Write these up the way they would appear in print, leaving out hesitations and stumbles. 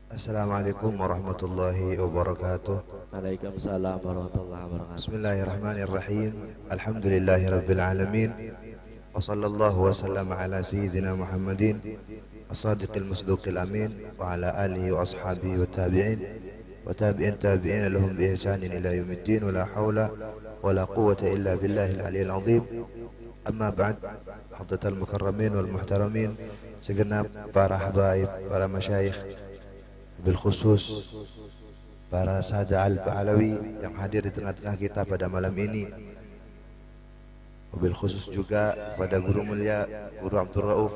Assalamualaikum warahmatullahi wabarakatuh. Waalaikumsalam warahmatullahi wabarakatuh. Bismillahirrahmanirrahim. Alhamdulillahi rabbil alamin. Wa sallallahu wa sallam ala sayyidina Muhammadin as-sadiqil masduqil amin wa ala alihi wa ashabihi wa tabi'in wa tabi'in tabi'in lahum bi ihsanin ila yaumiddin wa la hawla wa la quwwata illa billahil aliyyil azim. Amma ba'd. Hadratal mukarramin wal muhtaramin, segenap para habaib, para masyayikh, bil khusus para Sada Al-Ba'alawi yang hadir di tengah-tengah kita pada malam ini, bil khusus juga pada guru mulia Guru Abdul Rauf.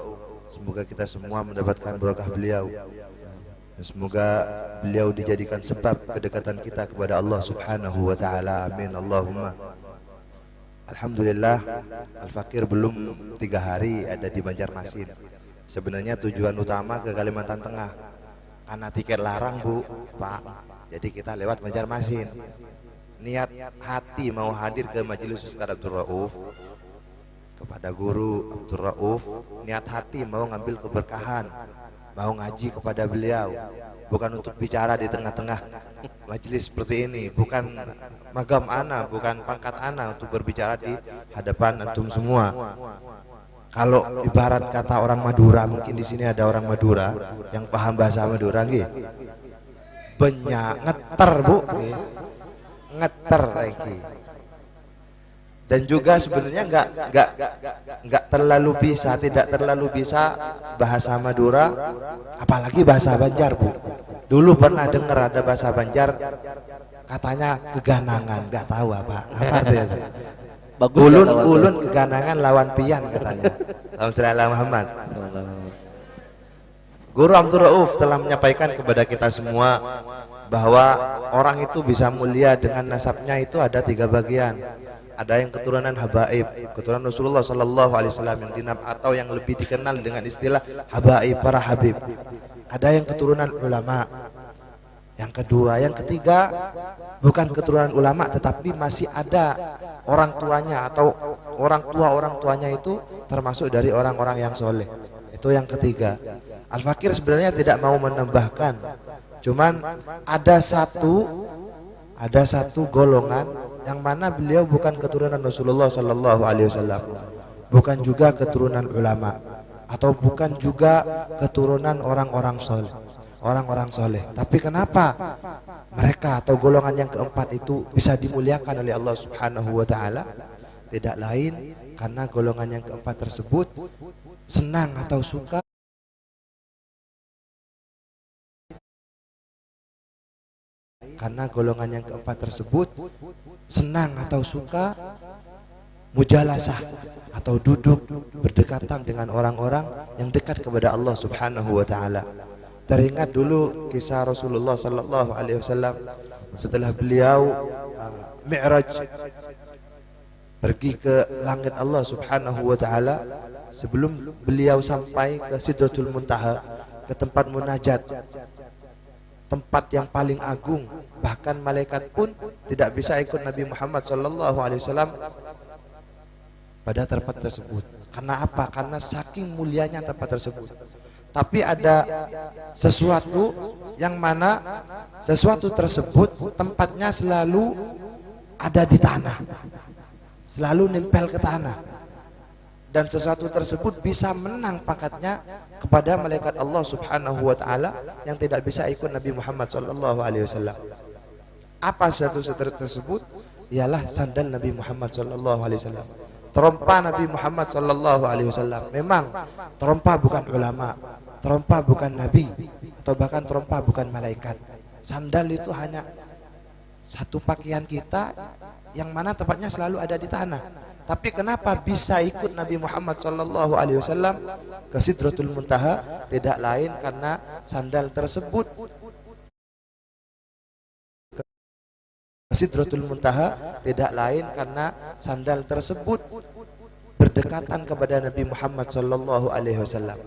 Semoga kita semua mendapatkan berkah beliau dan semoga beliau dijadikan sebab kedekatan kita kepada Allah Subhanahu wa taala. Amin Allahumma. Alhamdulillah, Al-Fakir belum 3 hari ada di Banjarmasin. Sebenarnya tujuan utama ke Kalimantan Tengah, karena tiket larang Bu, Pak. Jadi kita lewat Banjarmasin. Niat hati mau hadir ke Majelis Ustaz Abdul Rauf, kepada Guru Abdul Rauf. Niat hati mau ngambil keberkahan, mau ngaji kepada beliau. Bukan untuk bicara di tengah-tengah majelis seperti ini. Bukan magam ana, bukan pangkat ana untuk berbicara di hadapan antum semua. Kalau ibarat kata orang Madura, mungkin di sini ada orang Madura yang paham bahasa Madura, nggih. Banyak ngeter Bu, nggih. Ngeter lagi. Dan juga sebenarnya enggak terlalu bisa, tidak terlalu bisa bahasa Madura, apalagi bahasa Banjar Bu. Dulu pernah dengar ada bahasa Banjar katanya keganangan, enggak tahu apa artinya. Ulun keganangan lawan pian katanya. Alhamdulillah Muhammad. Guru Abdul Rauf telah menyampaikan kepada kita semua bahwa orang itu bisa mulia dengan nasabnya itu ada 3 bagian. Ada yang keturunan habaib, keturunan Rasulullah sallallahu alaihi wasallam yang dinam atau yang lebih dikenal dengan istilah habaib, para habib. Ada yang keturunan ulama. Yang kedua, yang ketiga bukan keturunan ulama tetapi masih ada orang tuanya atau orang tuanya itu termasuk dari orang-orang yang soleh. Itu yang ketiga. Al-Fakir sebenarnya tidak mau menambahkan, cuman ada satu golongan yang mana beliau bukan keturunan Rasulullah sallallahu alaihi wasallam, bukan juga keturunan ulama, atau bukan juga keturunan orang-orang soleh. Tapi kenapa mereka atau golongan yang keempat itu bisa dimuliakan oleh Allah Subhanahu wa taala? Tidak lain karena golongan yang keempat tersebut senang atau suka mujalasah atau duduk berdekatan dengan orang-orang yang dekat kepada Allah Subhanahu wa taala. Teringat dulu kisah Rasulullah sallallahu alaihi wasallam setelah beliau Mi'raj, pergi ke langit Allah Subhanahu wa taala. Sebelum beliau sampai ke Sidratul Muntaha, ke tempat munajat, tempat yang paling agung, bahkan malaikat pun tidak bisa ikut Nabi Muhammad sallallahu alaihi wasallam pada tempat tersebut. Karena apa? Karena saking mulianya tempat tersebut. Tapi ada sesuatu yang mana sesuatu tersebut tempatnya selalu ada di tanah, selalu nempel ke tanah, dan sesuatu tersebut bisa menang pangkatnya kepada malaikat Allah Subhanahu wa taala yang tidak bisa ikut Nabi Muhammad sallallahu alaihi wasallam. Apa sesuatu tersebut? Ialah sandal Nabi Muhammad sallallahu alaihi wasallam. Terompa Nabi Muhammad sallallahu alaihi wasallam. Memang terompa bukan ulama, terompa bukan nabi, atau bahkan terompa bukan malaikat. Sandal itu hanya satu pakaian kita yang mana tempatnya selalu ada di tanah. Tapi kenapa bisa ikut Nabi Muhammad sallallahu alaihi wasallam ke Sidratul Muntaha? Tidak lain karena sandal tersebut berdekatan kepada Nabi Muhammad sallallahu alaihi wasallam.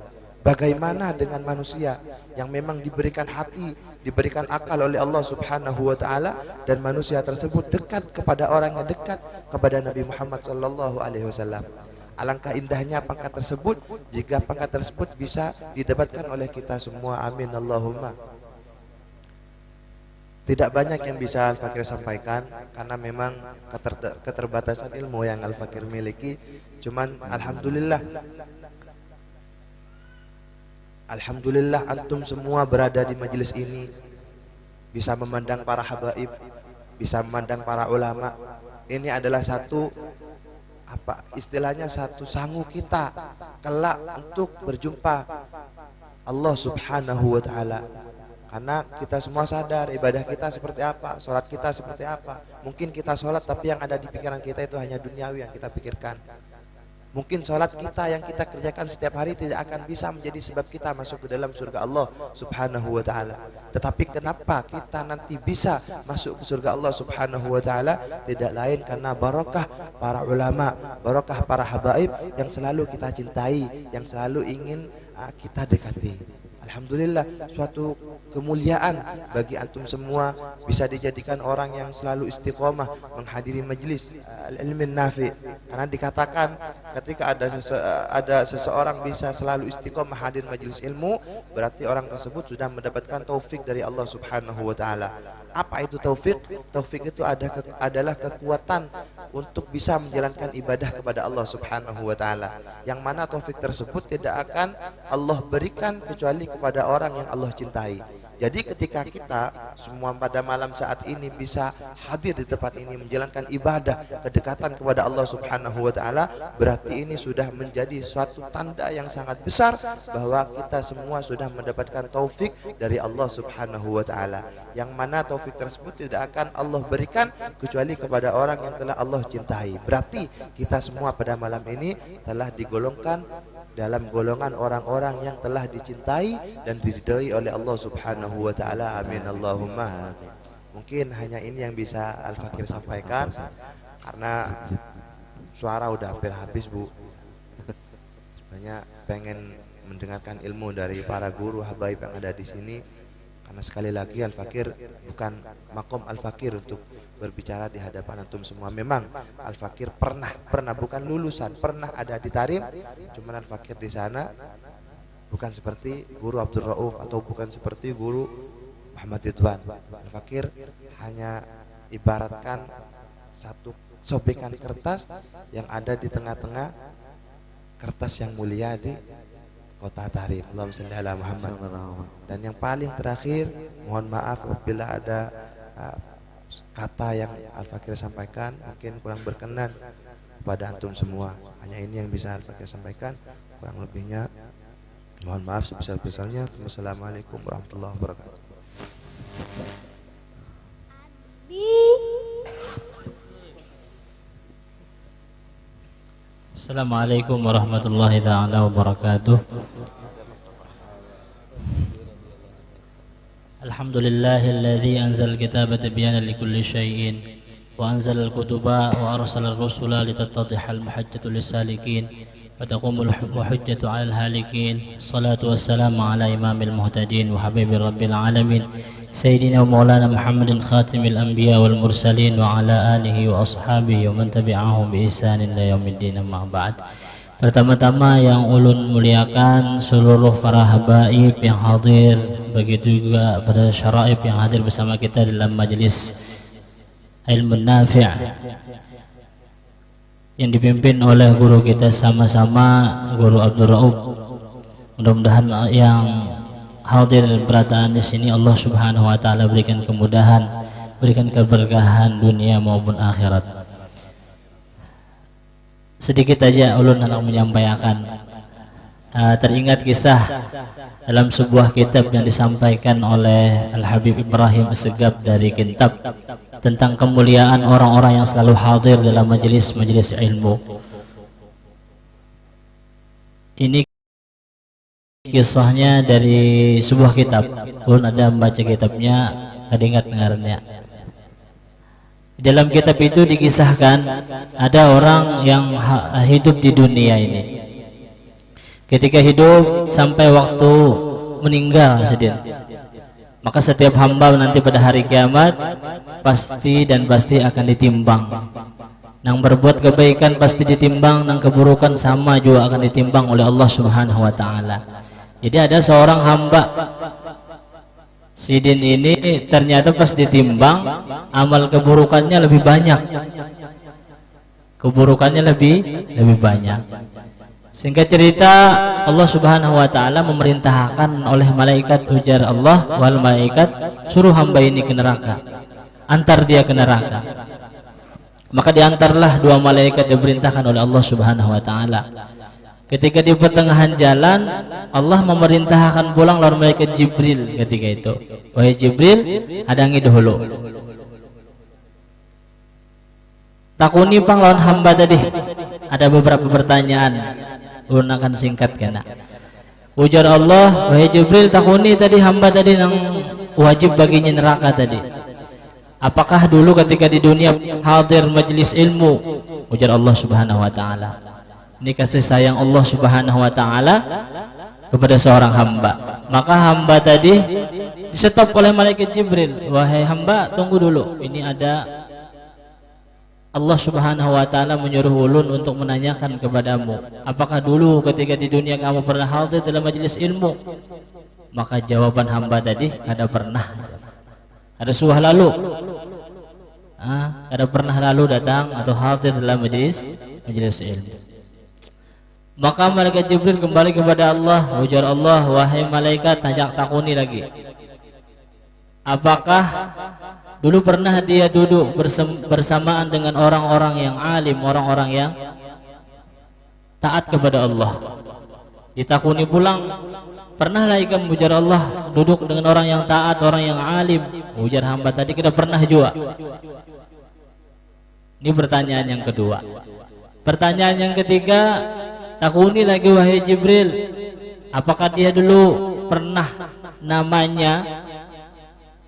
Bagaimana dengan manusia yang memang diberikan hati, diberikan akal oleh Allah Subhanahu wa taala, dan manusia tersebut dekat kepada orang yang dekat kepada Nabi Muhammad sallallahu alaihi wasallam. Alangkah indahnya pangkat tersebut jika pangkat tersebut bisa didapatkan oleh kita semua. Amin Allahumma. Tidak banyak yang bisa Al-Fakir sampaikan karena memang keterbatasan ilmu yang Al-Fakir miliki. Cuman Alhamdulillah antum semua berada di majelis ini, bisa memandang para habaib, bisa memandang para ulama. Ini adalah satu istilahnya satu sangu kita kelak untuk berjumpa Allah Subhanahu wa taala. Karena kita semua sadar ibadah kita seperti apa, sholat kita seperti apa. Mungkin kita sholat tapi yang ada di pikiran kita itu hanya duniawi yang kita pikirkan. Mungkin sholat kita yang kita kerjakan setiap hari tidak akan bisa menjadi sebab kita masuk ke dalam surga Allah Subhanahu wa ta'ala. Tetapi kenapa kita nanti bisa masuk ke surga Allah Subhanahu wa ta'ala? Tidak lain karena barokah para ulama, barokah para habaib yang selalu kita cintai, yang selalu ingin kita dekati. Alhamdulillah, suatu kemuliaan bagi antum semua bisa dijadikan orang yang selalu istiqomah menghadiri majlis ilmin nafi. Karena dikatakan ketika ada seseorang bisa selalu istiqomah hadir majlis ilmu, berarti orang tersebut sudah mendapatkan taufik dari Allah Subhanahu wa taala. Apa itu taufik? Taufik itu adalah kekuatan untuk bisa menjalankan ibadah kepada Allah Subhanahu wa taala. Yang mana taufik tersebut tidak akan Allah berikan kecuali kepada orang yang Allah cintai. Jadi ketika kita semua pada malam saat ini bisa hadir di tempat ini menjalankan ibadah kedekatan kepada Allah Subhanahu wa taala, berarti ini sudah menjadi suatu tanda yang sangat besar bahwa kita semua sudah mendapatkan taufik dari Allah Subhanahu wa taala. Yang mana taufik tersebut tidak akan Allah berikan kecuali kepada orang yang telah Allah cintai. Berarti kita semua pada malam ini telah digolongkan dalam golongan orang-orang yang telah dicintai dan diridhoi oleh Allah Subhanahu wa taala. Amin Allahumma. Mungkin hanya ini yang bisa Al-Fakir sampaikan karena suara udah hampir habis, Bu. Sebenarnya pengen mendengarkan ilmu dari para guru habaib yang ada di sini. Karena sekali lagi Al-Fakir bukan makom Al-Fakir untuk berbicara di hadapan antum semua. Memang Al-Fakir pernah bukan lulusan, pernah ada di Tarim. Cuman Al-Fakir di sana bukan seperti guru Abdul Rauf atau bukan seperti guru Muhammad Ridwan. Al-Fakir hanya ibaratkan satu sobekan kertas yang ada di tengah-tengah kertas yang mulia di kota Tarim. Allahumma shalli ala Muhammad. Dan yang paling terakhir, mohon maaf apabila ada kata yang Al-Fakir sampaikan mungkin kurang berkenan kepada antum semua. Hanya ini yang bisa Al-Fakir sampaikan, kurang lebihnya mohon maaf sebesar-besarnya. Wassalamualaikum warahmatullahi wabarakatuh. Assalamualaikum warahmatullahi ta'ala wabarakatuh. Alhamdulillahilladzi anzal kitaba tibyanan likulli syai'in wa anzal al-kutuba wa arsala ar-rusula litattadhiha al-mahajjatu lis-salikin wa taqumul hujjatu 'alal halikin. Salatu wassalamu ala imamil muhtadin wa habibi rabbil alamin Sayyidina wa maulana Muhammadin khatimil anbiya wal mursalin wa ala alihi wa ashabihi wa man tabi'ahum bi ihsanin ila yaumiddin, amma ba'd. Pertama-tama yang ulun muliakan seluruh para habaib yang hadir, begitu juga pada syaraib yang hadir bersama kita dalam majelis ilmu nafi' yang dipimpin oleh guru kita sama-sama, Guru Abdul Rauf. Mudah-mudahan yang hadir dan berataan di sini Allah Subhanahu wa taala berikan kemudahan, berikan keberkahan dunia maupun akhirat. Sedikit aja ulun hendak menyampaikan. Teringat kisah dalam sebuah kitab yang disampaikan oleh Al-Habib Ibrahim Assegaf dari Kintab tentang kemuliaan orang-orang yang selalu hadir dalam majelis-majelis ilmu. Ini kisahnya dari sebuah kitab. Ulun ada membaca kitabnya, ada ingat dengarnya. Dalam kitab itu dikisahkan ada orang yang hidup di dunia ini. Ketika hidup sampai waktu meninggal sedih, maka setiap hamba nanti pada hari kiamat pasti akan ditimbang. Nang berbuat kebaikan pasti ditimbang, nang keburukan sama juga akan ditimbang oleh Allah Subhanahu wa taala. Jadi ada seorang hamba Sidin ini ternyata pas ditimbang amal keburukannya lebih banyak. Keburukannya lebih banyak. Singkat cerita, Allah Subhanahu wa taala memerintahkan oleh malaikat, ujar Allah, wal malaikat, suruh hamba ini ke neraka. Antar dia ke neraka. Maka diantarlah dua malaikat diperintahkan oleh Allah Subhanahu wa taala. Ketika di pertengahan jalan, Allah memerintahkan pulang lawan malaikat Jibril ketika itu. Wahai Jibril, hadangi dahulu. Takuni pang lawan hamba tadi. Ada beberapa pertanyaan. Ulun akan singkat kena. Ujar Allah, wahai Jibril, takuni tadi hamba tadi yang wajib baginya neraka tadi. Apakah dulu ketika di dunia hadir majelis ilmu? Ujar Allah Subhanahu wa taala. Ini kasih sayang Allah Subhanahu wa taala kepada seorang hamba. Maka hamba tadi disetop oleh malaikat Jibril. Wahai hamba, tunggu dulu. Ini ada Allah Subhanahu wa taala menyuruh ulun untuk menanyakan kepadamu, apakah dulu ketika di dunia kamu pernah hadir dalam majelis ilmu? Maka jawaban hamba tadi, kada pernah. Ada suah lalu. Kada pernah lalu datang atau hadir dalam majelis ilmu. Maka malaikat Jibril kembali kepada Allah. Ujar Allah, wahai malaikat, tajak takuni lagi. Apakah dulu pernah dia duduk bersamaan dengan orang-orang yang alim, orang-orang yang taat kepada Allah? Ditakuni pulang, pernah lagi kamu, ujar Allah, duduk dengan orang yang taat, orang yang alim? Ujar hamba tadi, kita pernah juga. Ini pertanyaan yang kedua. Pertanyaan yang ketiga, takuni lagi wahai Jibril, apakah dia dulu pernah namanya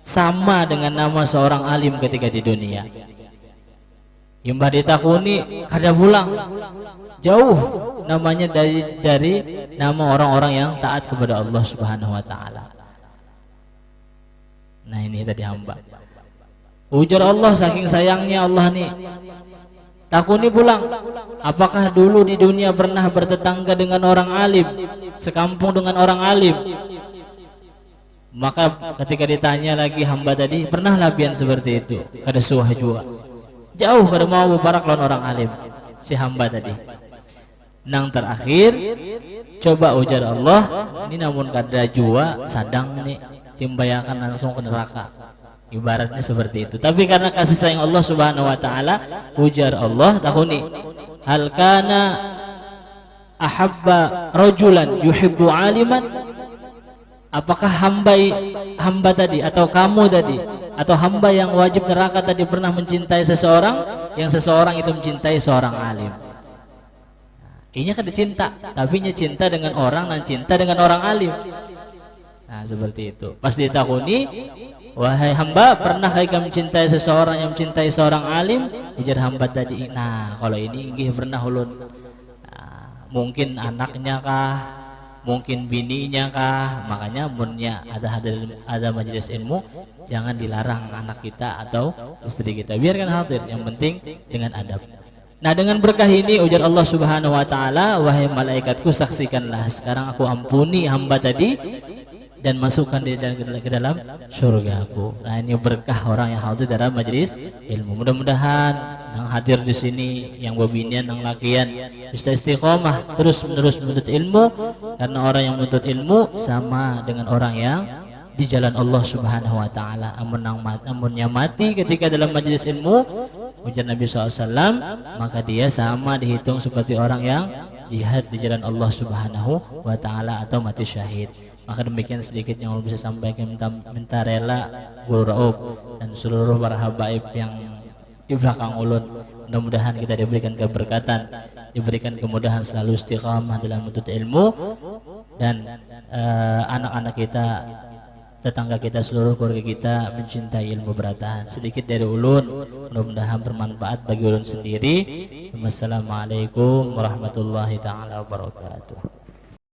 sama dengan nama seorang alim ketika di dunia? Imbah ditakuni, kada pulang, jauh namanya dari nama orang-orang yang taat kepada Allah Subhanahu wa taala. Nah, ini tadi hamba. Ujar Allah, saking sayangnya Allah nih, takuni pulang, apakah dulu di dunia pernah bertetangga dengan orang alim, sekampung dengan orang alim? Maka ketika ditanya lagi hamba tadi, pernahlah pian seperti itu? Kada suah juga, jauh kada mau berparak lawan orang alim si hamba tadi. Nang terakhir, coba ujar Allah, ini namun kada jua sadang nih timbayakan langsung ke neraka. Ibaratnya seperti itu. Tapi karena kasih sayang Allah Subhanahu wa taala, ujar Allah, takuni, hal kana ahabba rajulan yuhibbu aliman? Apakah hamba tadi atau kamu tadi atau hamba yang wajib neraka tadi pernah mencintai seseorang yang seseorang itu mencintai seorang alim? Ini kan cinta, tapi cinta dengan orang dan cinta dengan orang alim. Nah, seperti itu. Pas ditakuni, wahai hamba, pernah kamu mencintai seseorang yang mencintai seorang alim? Ujar hamba tadi, nah kalau ini inggih pernah ulun. Nah, mungkin anaknya kah, mungkin bininya kah? Makanya munnya ada majelis ilmu, jangan dilarang anak kita atau istri kita, biarkan hadir, yang penting dengan adab. Nah, dengan berkah ini ujar Allah Subhanahu wa taala, wahai malaikatku, saksikanlah sekarang aku ampuni hamba tadi dan masukkan dia ke dalam surgaku. Nah, ini berkah orang yang hadir dalam majelis ilmu. Mudah-mudahan yang hadir di sini, yang babinian, yang lakian, bisa istiqomah terus menerus menuntut ilmu, karena orang yang menuntut ilmu sama dengan orang yang di jalan Allah Subhanahu wa taala. Amunnya mati ketika dalam majelis ilmu, ujar Nabi SAW, maka dia sama dihitung seperti orang yang jihad di jalan Allah Subhanahu wa taala atau mati syahid. Maka demikian sedikit yang bisa sampaikan, minta rela Guru Raub dan seluruh para habaib yang di belakang ulun. Mudah-mudahan kita diberikan keberkatan, diberikan kemudahan selalu istiqamah dalam menuntut ilmu, dan anak-anak kita, tetangga kita, seluruh keluarga kita mencintai ilmu beratahan. Sedikit dari ulun, mudah-mudahan bermanfaat bagi ulun sendiri. Wassalamualaikum warahmatullahi taala wabarakatuh.